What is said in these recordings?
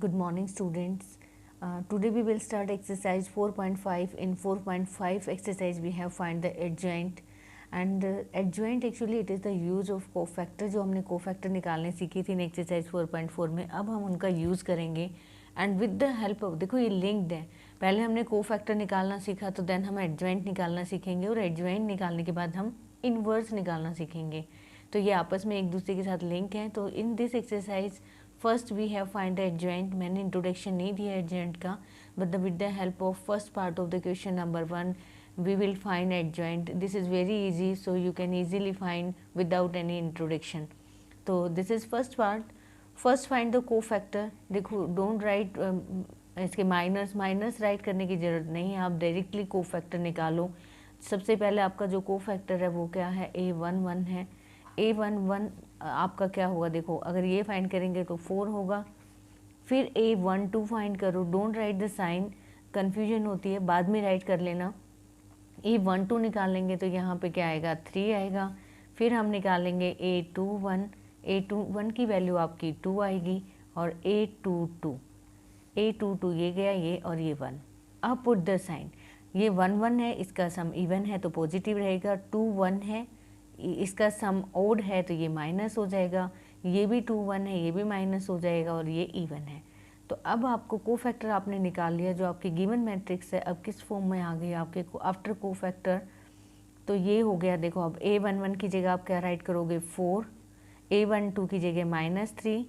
Good morning, students. Today we will start exercise 4.5. In 4.5 exercise we have find the adjoint, and adjoint actually it is the use of cofactor. जो हमने cofactor निकालने सीखी थी इन exercise 4.4 में, अब हम उनका यूज़ करेंगे and with the help of, देखो ये लिंक्ड है, पहले हमने कोफैक्टर निकालना सीखा तो देन हम एडजॉइंट निकालना सीखेंगे और एडजॉइंट निकालने के बाद हम इन्वर्स निकालना सीखेंगे। तो ये आपस में एक दूसरे के साथ लिंक हैं। तो in this exercise first we have find the adjoint. मैंने इंट्रोडक्शन नहीं दिया एडजॉइंट का, but with the help of first part of the question number 1 we will find adjoint. This is very easy, so you can easily find without any introduction. So this is first part. First find the cofactor. देखो don't write इसके minus right करने की ज़रूरत नहीं है, आप directly cofactor निकालो। सबसे पहले आपका जो कोफैक्टर है वो क्या है, A11 है। A11 आपका क्या होगा, देखो अगर ये फाइंड करेंगे तो 4 होगा। फिर A12 फाइंड करो, don't write the sign, confusion होती है, बाद में राइट कर लेना। A12 निकालेंगे तो यहाँ पे क्या आएगा, 3 आएगा। फिर हम निकालेंगे A21 की वैल्यू आपकी 2 आएगी, और A22 ये गया ये और ये 1। अब पुट द साइन, ये 1 है, इसका सम इवन है तो पॉजिटिव रहेगा, 2 1 है, इसका सम ओड है तो ये माइनस हो जाएगा, ये भी 2 1 है, ये भी माइनस हो जाएगा, और ये इवन है। तो अब आपको कोफैक्टर आपने निकाल लिया जो आपकी गिवन मैट्रिक्स है। अब किस फॉर्म में आ गई आपके आफ्टर कोफैक्टर, तो ये हो गया। देखो अब A11 की जगह आप क्या राइट करोगे, 4, A12 की जगह -3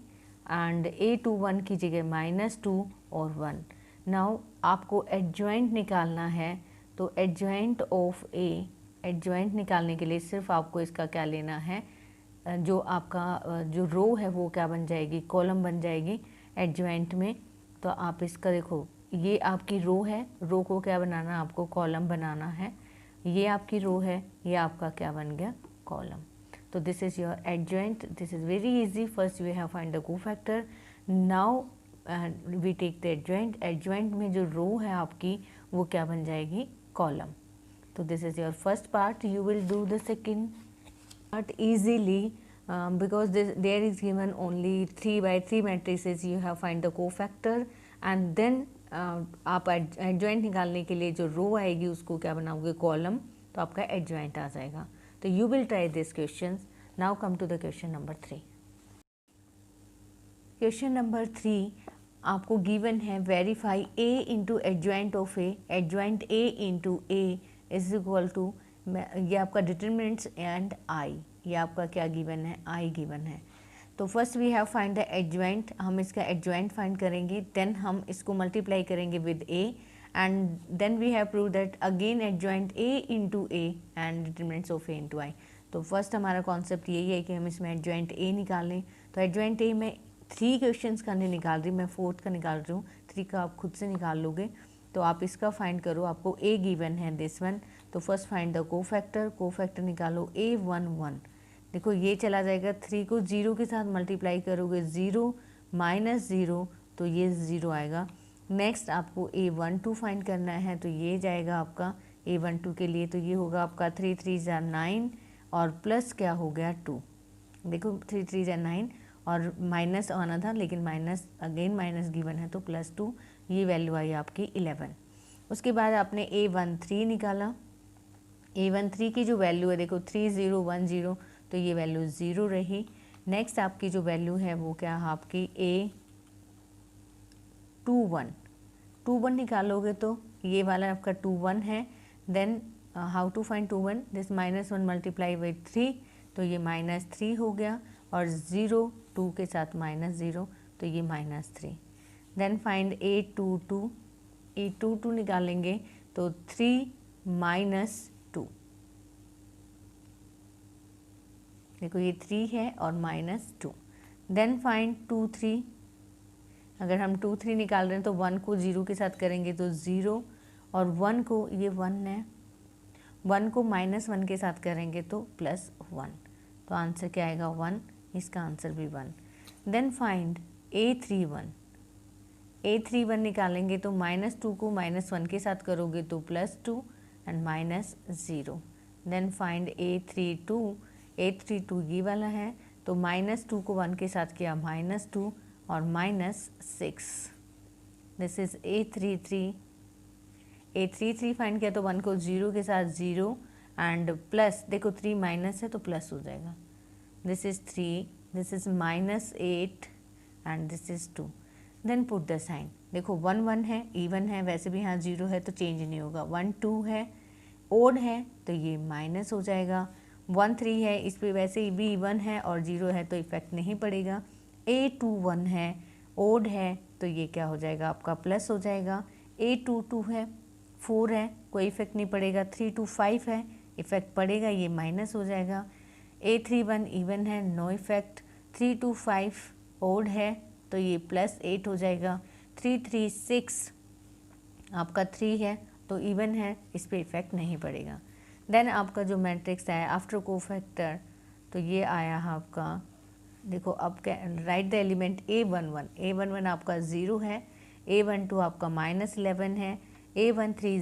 एंड A21 की जगह -2 और 1। नाउ आपको एडजॉइंट निकालना है, तो एडजॉइंट ऑफ ए, एडजॉइंट निकालने के लिए सिर्फ आपको इसका क्या लेना है, जो आपका जो रो है वो क्या बन जाएगी, कॉलम बन जाएगी एडजॉइंट में। तो आप इसका देखो, ये आपकी रो है, रो को क्या बनाना है आपको, कॉलम बनाना है। ये आपकी रो है, ये आपका क्या बन गया, कॉलम। तो this is your adjoint. This is very easy. First we have find the cofactor, now we take the adjoint. Adjoint में जो रो है आपकी वो क्या बन जाएगी, कॉलम। तो this is your first part. You will do the second part easily because there is given only 3 by 3 matrices. You have find the cofactor and then आप एडजॉइंट निकालने के लिए जो रो आएगी उसको क्या बनाओगे, कॉलम, तो आपका एडजॉइंट आ जाएगा। तो you will try this question. Now come to the question number 3। Question number 3 आपको गिवन है, verify A into adjoint of A, adjoint A into A is equal to, ये आपका डिटरमिनेंट्स एंड I, ये आपका क्या गिवन है, I given है। तो first we have find the adjoint, हम इसका एडजॉइंट फाइंड करेंगे, देन हम इसको मल्टीप्लाई करेंगे with A and then we have prove that again adjoint A into A and determinants of A into I। तो फर्स्ट हमारा कॉन्सेप्ट यही है कि हम इसमें एडजॉइंट A निकालें। तो एडजॉइंट A में 3 क्वेश्चंस का नहीं निकाल रही मैं, 4th का निकाल रही हूँ, 3 का आप खुद से निकाल लोगे। तो आप इसका फाइंड करो, आपको A गिवन है दिस वन। तो first find the cofactor, cofactor निकालो A11। देखो ये चला जाएगा, 3 को 0 के साथ मल्टीप्लाई करोगे, 0 माइनस 0 तो ये 0 आएगा। नेक्स्ट आपको A12 फाइंड करना है, तो ये जाएगा आपका A12 के लिए, तो ये होगा आपका 3 3 9 और प्लस क्या हो गया 2। देखो 3 3 9 और माइनस आना था, लेकिन माइनस अगेन माइनस गिवन है तो +2, ये वैल्यू आई आपकी 11। उसके बाद आपने A13 निकाला, A13 की जो वैल्यू है देखो 3010, तो ये वैल्यू 0 रही। नेक्स्ट आपकी जो वैल्यू है वो क्या है आपकी A21 निकालोगे तो ये वाला आपका 21 है। Then how to find 21, this -1 multiply with 3, तो ये -3 हो गया, और 0 2 के साथ -0 तो ये -3। देन फाइंड A22 निकालेंगे तो 3 -2, देखो ये 3 है और -2। देन फाइंड 23, अगर हम 2 3 निकाल रहे हैं तो 1 को 0 के साथ करेंगे तो 0, और 1 को, ये 1 है, 1 को -1 के साथ करेंगे तो +1, तो आंसर क्या आएगा 1, इसका आंसर भी 1। देन फाइंड A31 निकालेंगे तो -2 को -1 के साथ करोगे तो +2 एंड -0। देन फाइंड A32 ये वाला है, तो -2 को 1 के साथ किया -2, और -6। This is A33। A33 find किया तो 1 को 0 के साथ 0 एंड प्लस, देखो 3 माइनस है तो प्लस हो जाएगा। This is 3, this is -8 and this is 2। Then put the sign. देखो 1 1 है, इवन है, वैसे भी यहाँ 0 है तो चेंज नहीं होगा। 1 2 है, ओड है तो ये माइनस हो जाएगा। 1 3 है, इस पे वैसे भी 1 है और 0 है तो इफेक्ट नहीं पड़ेगा। A21 है, ओड है तो ये क्या हो जाएगा आपका प्लस हो जाएगा। A22 है, 4 है, कोई इफेक्ट नहीं पड़ेगा। 325 है, इफेक्ट पड़ेगा, ये माइनस हो जाएगा। A31 इवन है, नो इफेक्ट। 325 ओड है तो ये +8 हो जाएगा। 336 आपका 3 है तो इवन है, इस पे इफेक्ट नहीं पड़ेगा। देन आपका जो मैट्रिक्स है आफ्टर कोफैक्टर, तो ये आया है आपका, देखो अब right the element A11। A11 आपका 0 है, A12 आपका -11 है, A13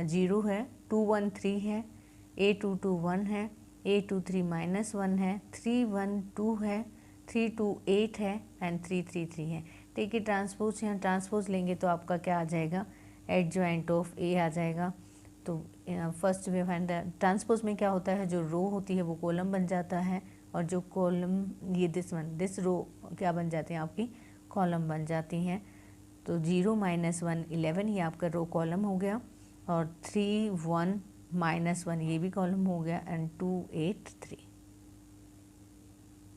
0 है, 213 है, A22 1 है, A23 -1 है, 312 है, 328 है एंड 333 है। ठीक है, ट्रांसपोज, यहाँ ट्रांसपोज लेंगे तो आपका क्या आ जाएगा, एडजॉइंट ऑफ A आ जाएगा। तो first way find the transpose में क्या होता है, जो रो होती है वो कॉलम बन जाता है और जो कॉलम, ये दिस रो क्या बन जाती हैं आपकी, कॉलम बन जाती हैं। तो 0 -1 11 ये आपका रो कॉलम हो गया और 3 1 -1 ये भी कॉलम हो गया एंड 2 8 3।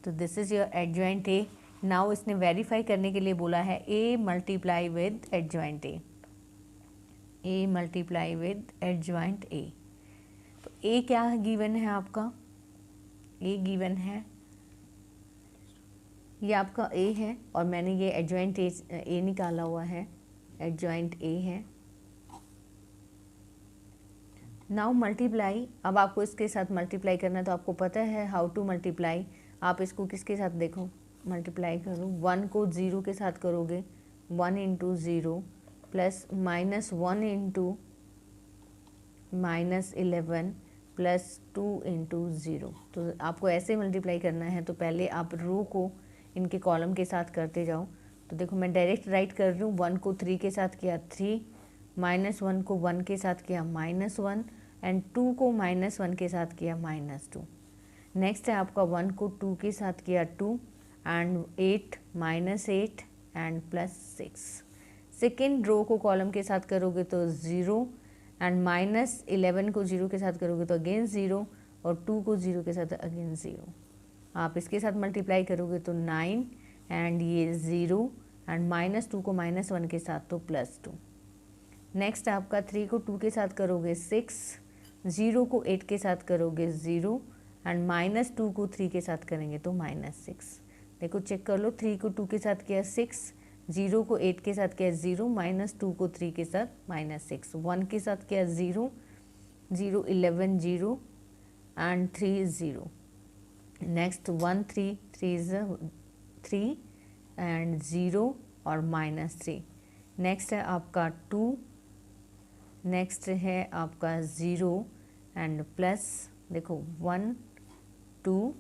तो this is your adjoint A। Now इसने वेरीफाई करने के लिए बोला है A multiply with adjoint A, A multiply with adjoint A। तो A क्या गिवन है आपका, A गिवन है, ये आपका A है और मैंने ये एडजॉइंट A निकाला हुआ है, एडजॉइंट A है। नाउ मल्टीप्लाई, अब आपको इसके साथ मल्टीप्लाई करना है तो आपको पता है हाउ टू मल्टीप्लाई। आप इसको किसके साथ देखो मल्टीप्लाई करो, 1 को 0 के साथ करोगे, 1 × 0 प्लस -1 × -11 प्लस 2 × 0। तो आपको ऐसे मल्टीप्लाई करना है। तो पहले आप रो को इनके कॉलम के साथ करते जाओ। तो देखो मैं डायरेक्ट राइट कर रही हूँ, 1 को 3 के साथ किया 3, -1 को 1 के साथ किया -1 एंड 2 को -1 के साथ किया -2। नेक्स्ट है आपका 1 को 2 के साथ किया 2 एंड 8 -8 एंड +6। सेकेंड रो को कॉलम के साथ करोगे तो 0 एंड -11 को 0 के साथ करोगे तो अगेन 0 और 2 को 0 के साथ अगेन 0। आप इसके साथ मल्टीप्लाई करोगे तो 9 एंड ये 0 एंड -2 को -1 के साथ तो +2। नेक्स्ट आपका 3 को 2 के साथ करोगे 6, 0 को 8 के साथ करोगे 0 एंड -2 को 3 के साथ करेंगे तो -6। देखो चेक कर लो, 3 को 2 के साथ किया 6, 0 को 8 के साथ किया 0, -2 को 3 के साथ -6, 1 के साथ किया 0, 0 11 0 एंड 3 0। नेक्स्ट 1 3 3 3 एंड 0 और -3। नेक्स्ट है आपका 2, नेक्स्ट है आपका 0 एंड प्लस, देखो 1 2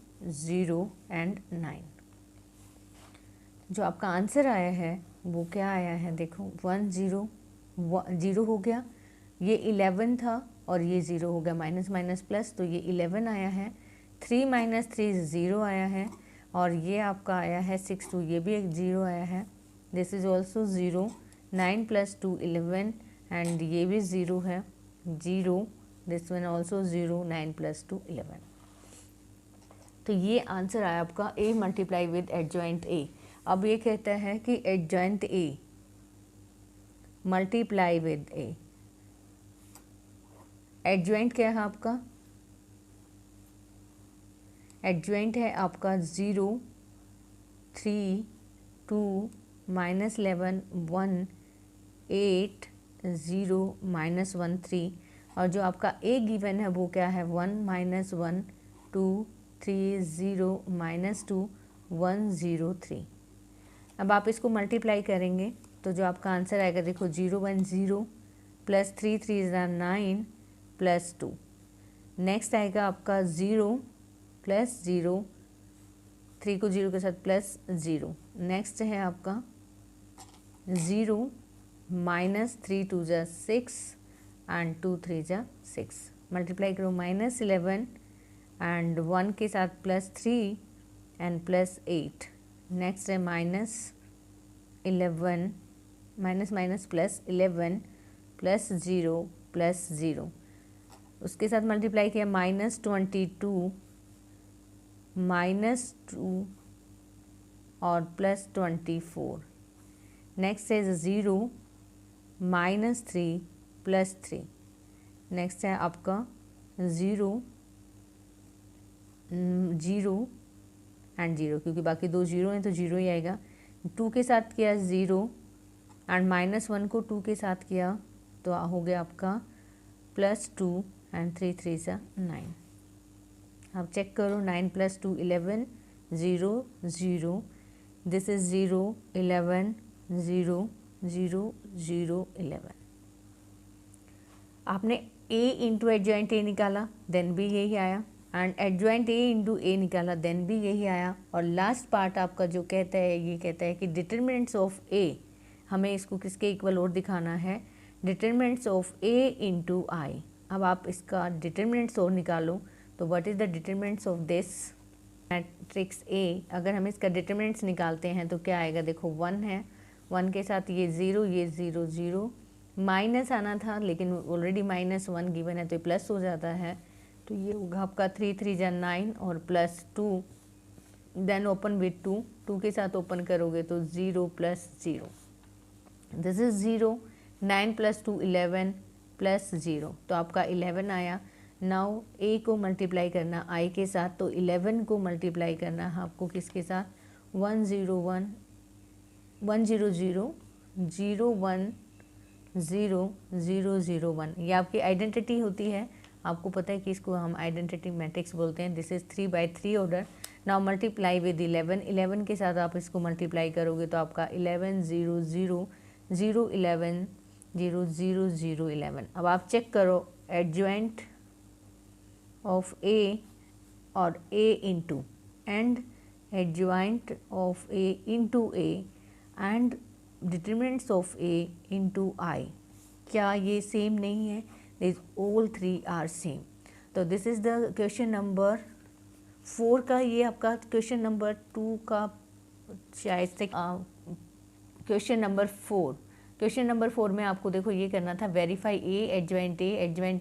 0 एंड 9। जो आपका आंसर आया है वो क्या आया है, देखो 1 0 0 हो गया, ये 11 था और ये 0 हो गया, माइनस माइनस प्लस, तो ये 11 आया है। 3 - 3 0 आया है और ये आपका आया है 6 2, ये भी एक 0 आया है। This is also 0। 9 + 2 11 एंड ये भी 0 है, 0। This one also 0, 9 + 2 11। तो ये आंसर आया आपका A multiply with adjoint A। अब ये कहता है कि adjoint A multiply with A। Adjoint क्या है आपका, एडजॉइंट है आपका 0 3 2 -11 1 8 0 -1 3 और जो आपका A गिवन है वो क्या है 1 -1 2 3 0 -2 1 0 3। अब आप इसको मल्टीप्लाई करेंगे तो जो आपका आंसर आएगा, देखो 0 1 0 प्लस 3 3 9 प्लस 2। नेक्स्ट आएगा आपका 0 + 0, 3 को 0 के साथ +0 नेक्स्ट है आपका 0 माइनस 3 2 जा 6 एंड 2 3 जा 6, मल्टीप्लाई करो -11 एंड 1 के साथ +3 एंड +8। नेक्स्ट है -11 माइनस माइनस +11 +0 +0, उसके साथ मल्टीप्लाई किया -22 -2 और +24। नेक्स्ट है 0 -3 +3। नेक्स्ट है आपका 0 0 एंड 0, क्योंकि बाकी दो 0 हैं तो 0 ही आएगा। 2 के साथ किया 0 एंड -1 को 2 के साथ किया तो हो गया आपका +2 एंड 3 3 सा 9। अब चेक करो 9 + 2 11 0 0, दिस इज 0 11 0 0 0 11। आपने a इंटू एडजॉइंट a निकाला देन भी यही आया, and adjoint a into a निकाला देन भी यही आया। और लास्ट पार्ट आपका जो कहता है ये कहता है कि डिटरमिनेंट्स ऑफ a, हमें इसको किसके इक्वल और दिखाना है, determinants of a into i। अब आप इसका डिटरमिनेंट्स और निकालो तो what is the determinants of this matrix A। अगर हम इसका डिटरमिनेंट्स निकालते हैं तो क्या आएगा, देखो 1 है, 1 के साथ ये 0 ये 0 0, माइनस आना था लेकिन ऑलरेडी -1 गिवन है तो ये प्लस हो जाता है, तो ये होगा आपका 3 3 जा 9 और +2, देन ओपन विथ 2, 2 के साथ ओपन करोगे तो 0 + 0, दिस इज 0, 9 + 2 11 +0, तो आपका 11 आया। नाउ a को मल्टीप्लाई करना i के साथ, तो 11 को मल्टीप्लाई करना है आपको किसके साथ, 1 0 1 1 0 0 0 1 0 0 0 1, ये आपकी आइडेंटिटी होती है। आपको पता है कि इसको हम आइडेंटिटी मैट्रिक्स बोलते हैं। This is 3/3 order. Now multiply with 11, 11 के साथ आप इसको मल्टीप्लाई करोगे तो आपका 11 0 0 0 11 0 0 0 11। अब आप चेक करो एडजॉइंट of A और A into and adjoint of A into A and determinants of A into I, क्या ये सेम नहीं है, this all three are same। तो this is the question number 4 का, ये आपका क्वेश्चन नंबर 2 का शायद से क्वेश्चन नंबर 4। क्वेश्चन नंबर 4 में आपको देखो ये करना था, verify A adjoint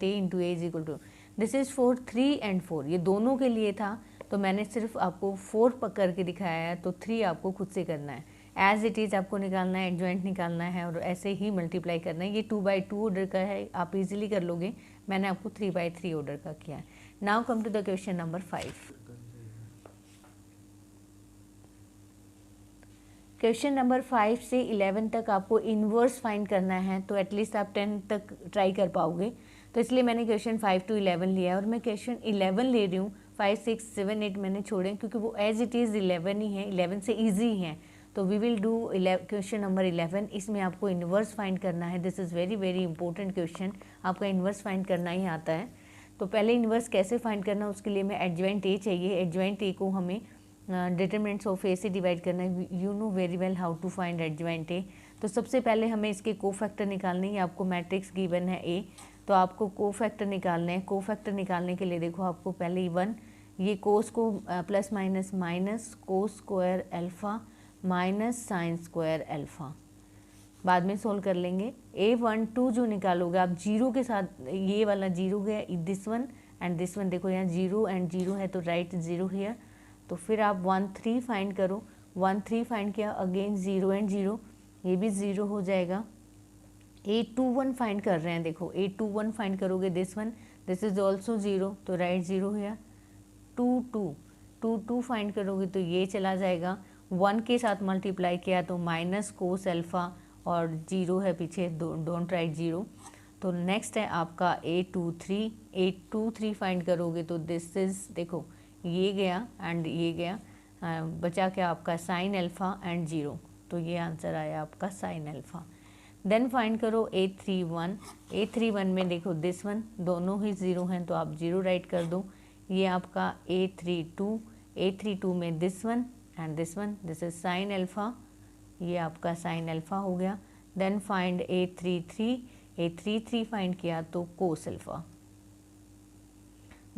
A into A is equal to, this is for 3 and 4, ये दोनों के लिए था तो मैंने सिर्फ आपको 4 पकड़ के दिखाया है, तो 3 आपको खुद से करना है, एज इट इज़ आपको निकालना है, एडजॉइंट निकालना है और ऐसे ही मल्टीप्लाई करना है। ये 2/2 ऑर्डर का है, आप इजीली कर लोगे, मैंने आपको 3/3 ऑर्डर का किया है। Now come to the question number 5। Question number 5 से 11 तक आपको इन्वर्स फाइंड करना है, तो एटलीस्ट आप 10 तक ट्राई कर पाओगे, तो इसलिए मैंने क्वेश्चन 5 to 11 लिया है। और मैं क्वेश्चन 11 ले रही हूँ, 5 6 7 8 मैंने छोड़े क्योंकि वो एज इट इज़ 11 ही है, 11 से ईजी है। तो we will do question number 11। इसमें आपको इन्वर्स फाइंड करना है, this is very very important question, आपका इन्वर्स फाइंड करना ही आता है। तो पहले इन्वर्स कैसे फाइंड करना, उसके लिए हमें एडजॉइंट ए चाहिए। एडजॉइंट ए को हमें डिटरमिनेंट्स ऑफ ए से डिवाइड करना है, you know very well how to find adjoint A. तो सबसे पहले हमें इसके कोफैक्टर निकालने हैं, आपको मैट्रिक्स गिवन है ए, तो आपको कोफैक्टर निकालने हैं। कोफैक्टर निकालने के लिए देखो आपको पहले 1, ये कोस को plus minus minus cos square alpha minus sine square alpha, बाद में सोल्व कर लेंगे। A1 2 जो निकालोगे आप जीरो के साथ, ये वाला जीरो गया, this one and this one, देखो यहाँ 0 एंड 0 है तो राइट 0 हियर। तो फिर आप 1 3 फाइंड करो, 1 3 फाइंड किया, अगेन 0 एंड 0, ये भी 0 हो जाएगा। A21 फाइंड कर रहे हैं, देखो A21 फाइंड करोगे, this one, this is also 0 तो राइट 0 हियर। 2 2 फाइंड करोगे तो ये चला जाएगा, 1 के साथ मल्टीप्लाई किया तो माइनस कोस अल्फ़ा और 0 है पीछे, डोंट राइट 0। तो नेक्स्ट है आपका A23 फाइंड करोगे तो दिस इज, देखो ये गया एंड ये गया, बचा क्या आपका साइन अल्फ़ा एंड 0, तो ये आंसर आया आपका साइन अल्फ़ा। देन फाइंड करो A31 में देखो दिस वन, दोनों ही 0 हैं तो आप 0 राइट कर दो। ये आपका A32 में this one and this one, this is sine alpha, ये आपका साइन अल्फा हो गया। देन फाइंड A33 फाइंड किया तो cos alpha.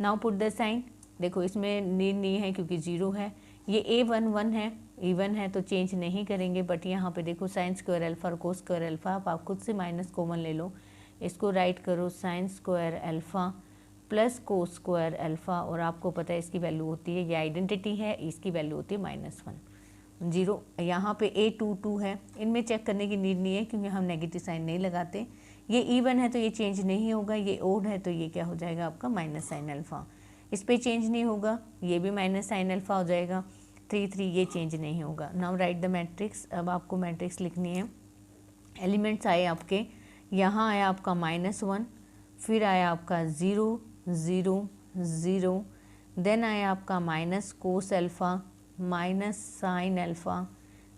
Now put the sign, देखो इसमें नीड नहीं है क्योंकि जीरो है, ये A11 है, इवन है तो चेंज नहीं करेंगे, बट यहाँ पे देखो साइन स्क्वायर अल्फा और कोस स्क्वायर अल्फा, आप खुद से माइनस कॉमन ले लो, इसको राइट करो sine square alpha plus cos square alpha, और आपको पता है इसकी वैल्यू होती है, ये आइडेंटिटी है, इसकी वैल्यू होती है -1 जीरो। यहाँ पे A22 है, इनमें चेक करने की नीड नहीं है क्योंकि हम नेगेटिव साइन नहीं लगाते। ये इवन है तो ये चेंज नहीं होगा, ये ओड है तो ये क्या हो जाएगा आपका माइनस साइन अल्फा, इस पे चेंज नहीं होगा, ये भी माइनस साइन अल्फा हो जाएगा। 3 ये चेंज नहीं होगा। नाउ राइट द मैट्रिक्स, अब आपको मैट्रिक्स लिखनी है। एलिमेंट्स आए आपके, यहाँ आया आपका -1, फिर आया आपका 0 0 0, देन आया आपका minus cos alpha minus sine alpha,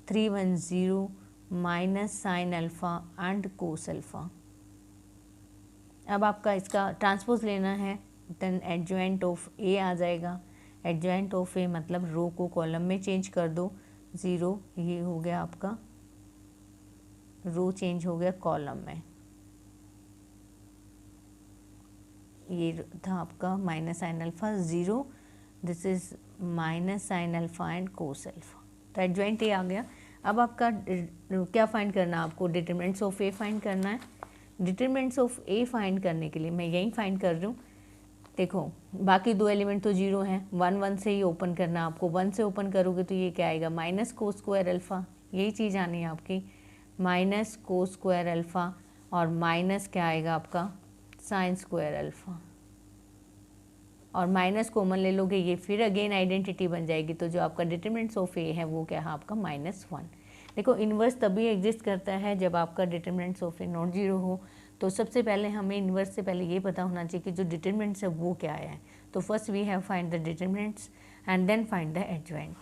310 minus sine alpha and cos alpha. अब आपका इसका ट्रांसपोज लेना है, देन एडजॉइंट ऑफ ए आ जाएगा। एडजॉइंट ऑफ ए मतलब रो को कॉलम में चेंज कर दो, 0 ये हो गया आपका, रो चेंज हो गया कॉलम में, ये था आपका minus sine alpha 0, this is minus sine alpha and cos alpha, तो एडजॉइंट ए आ गया। अब आपका क्या फाइंड करना है, आपको डिटरमिनेंट्स ऑफ ए फाइंड करना है। डिटरमिनेंट्स ऑफ ए फाइंड करने के लिए मैं यही फाइंड कर रही हूँ। देखो बाकी दो एलिमेंट तो जीरो हैं, 1 से ही ओपन करना है आपको, 1 से ओपन करोगे तो ये क्या आएगा माइनस कोस स्क्वायर अल्फा, यही चीज़ आनी है आपकी, माइनस कोस स्क्वायर अल्फा, और माइनस क्या आएगा आपका साइन स्क्वायर अल्फा, और माइनस कॉमन ले लोगे, ये फिर अगेन आइडेंटिटी बन जाएगी, तो जो आपका डिटरमिनेंट्स ऑफ ए है वो क्या है आपका -1। देखो इन्वर्स तभी एग्जिस्ट करता है जब आपका determinants of A not zero हो, तो सबसे पहले हमें इन्वर्स से पहले ये पता होना चाहिए कि जो डिटरमिनेंट्स है वो क्या है। तो first we have find the determinants and then find the adjoint.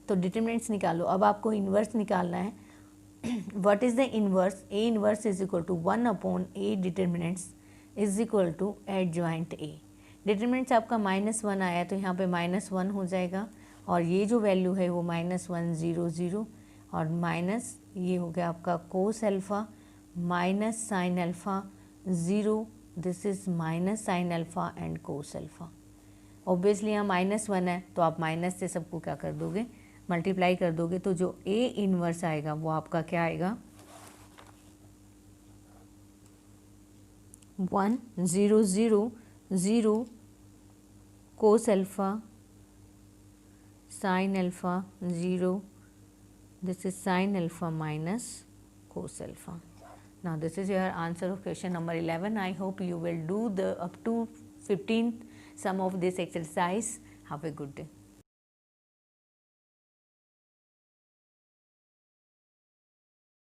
तो डिटरमिनेंट्स निकालो, अब आपको इन्वर्स निकालना है। What is the inverse, A inverse is equal to 1/a determinants is equal to adjoint A. Determinants आपका -1 आया तो यहाँ पे -1 हो जाएगा, और ये जो वैल्यू है वो -1 0 0, और माइनस ये हो गया आपका cos alpha minus sine alpha 0, this is minus sine alpha and cos alpha. Obviously यहाँ -1 है तो आप माइनस से सबको क्या कर दोगे मल्टीप्लाई कर दोगे, तो जो ए इनवर्स आएगा वो आपका क्या आएगा 1 0 0 0 cos alpha sine alpha 0, this is sin alpha minus cos alpha. Now this is your answer of question number 11. I hope you will do the up to 15 sum of this exercise. Have a good day.